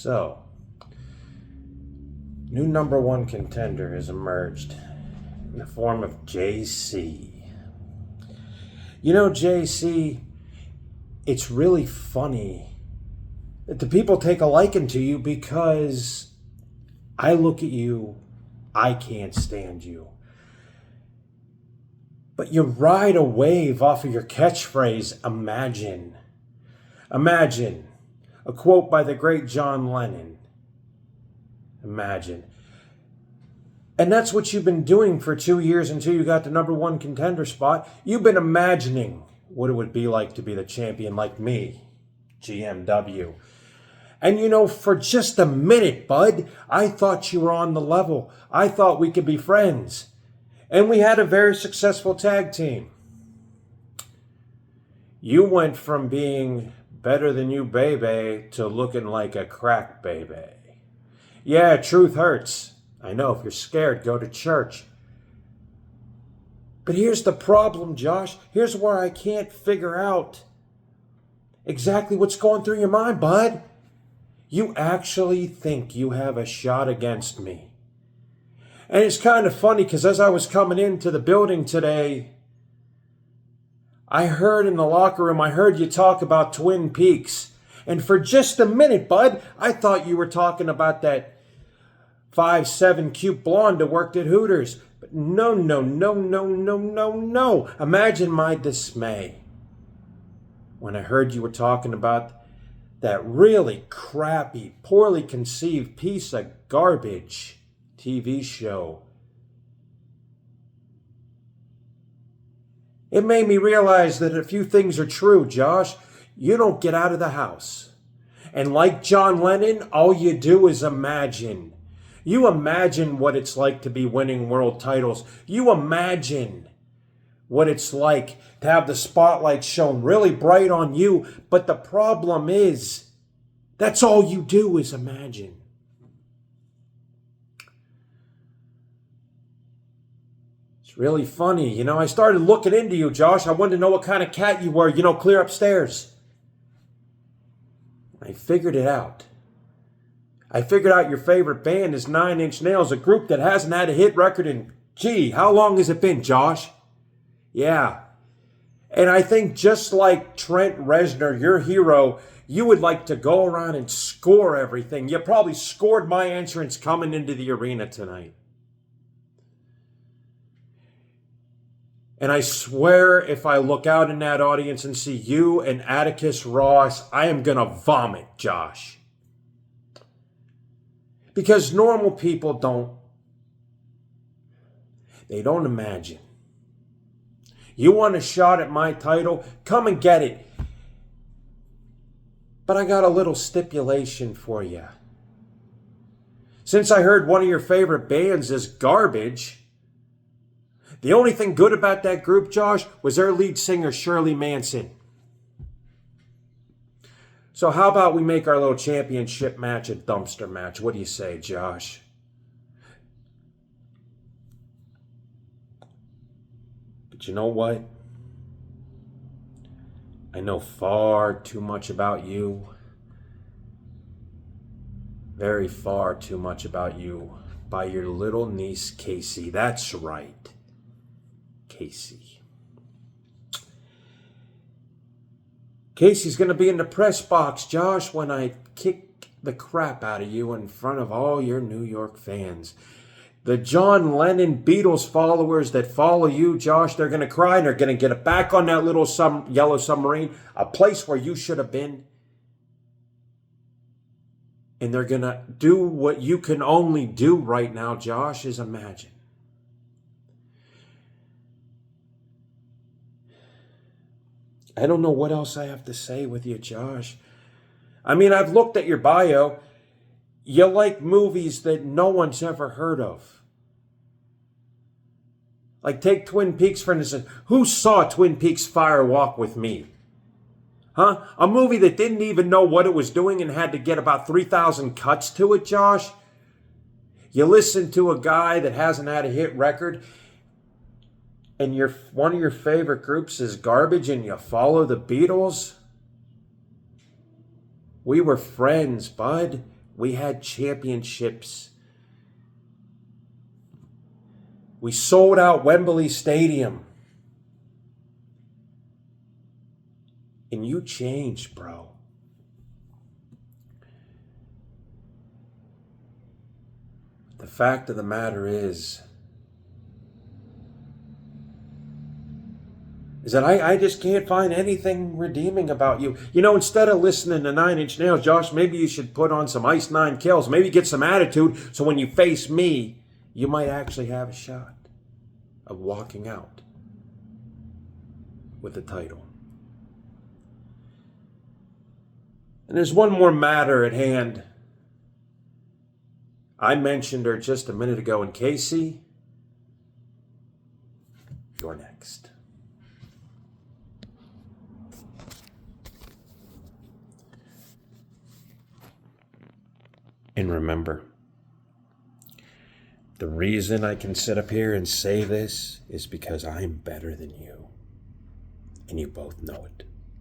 So, new number one contender has emerged in the form of JC. You know, JC, it's really funny that the people take a liking to you because I look at you, I can't stand you. But you ride a wave off of your catchphrase, imagine. Imagine. A quote by the great John Lennon. Imagine. And that's what you've been doing for 2 years until you got the number one contender spot. You've been imagining what it would be like to be the champion like me, GMW. And you know, for just a minute, bud, I thought you were on the level. I thought we could be friends. And we had a very successful tag team. You went from being better than you, baby, to looking like a crack baby. Yeah, truth hurts. I know, if you're scared, go to church. But here's the problem, Josh. Here's where I can't figure out exactly what's going through your mind, bud. You actually think you have a shot against me. And it's kind of funny because as I was coming into the building today, I heard in the locker room, I heard you talk about Twin Peaks. And for just a minute, bud, I thought you were talking about that 5'7" cute blonde that worked at Hooters. But no. Imagine my dismay when I heard you were talking about that really crappy, poorly conceived piece of garbage TV show. It made me realize that a few things are true, Josh. You don't get out of the house. And like John Lennon, all you do is imagine. You imagine what it's like to be winning world titles. You imagine what it's like to have the spotlight shone really bright on you. But the problem is, that's all you do is imagine. It's really funny. You know, I started looking into you, Josh. I wanted to know what kind of cat you were, you know, clear upstairs. I figured it out. I figured out your favorite band is Nine Inch Nails, a group that hasn't had a hit record in, gee, how long has it been, Josh? Yeah. And I think just like Trent Reznor, your hero, you would like to go around and score everything. You probably scored my entrance coming into the arena tonight. And I swear if I look out in that audience and see you and Atticus Ross, I am going to vomit, Josh. Because normal people don't imagine. You want a shot at my title? Come and get it. But I got a little stipulation for you. Since I heard one of your favorite bands is Garbage, the only thing good about that group, Josh, was their lead singer, Shirley Manson. So how about we make our little championship match a dumpster match? What do you say, Josh? But you know what? I know far too much about you. Very far too much about you by your little niece, Casey. That's right. Casey. Casey's going to be in the press box, Josh, when I kick the crap out of you in front of all your New York fans. The John Lennon Beatles followers that follow you, Josh, they're going to cry and they're going to get it back on that little yellow submarine, a place where you should have been. And they're going to do what you can only do right now, Josh, is imagine. I don't know what else I have to say with you, Josh. I mean, I've looked at your bio. You like movies that no one's ever heard of. Like take Twin Peaks, for instance. Who saw Twin Peaks Fire Walk with Me? Huh? A movie that didn't even know what it was doing and had to get about 3,000 cuts to it, Josh? You listen to a guy that hasn't had a hit record, and one of your favorite groups is Garbage, and you follow the Beatles? We were friends, bud. We had championships. We sold out Wembley Stadium. And you changed, bro. The fact of the matter is that I just can't find anything redeeming about you. You know, instead of listening to Nine Inch Nails, Josh, maybe you should put on some Ice Nine Kills. Maybe get some attitude so when you face me, you might actually have a shot of walking out with the title. And there's one more matter at hand. I mentioned her just a minute ago, and Casey, you're next. And remember, the reason I can sit up here and say this is because I'm better than you. And you both know it.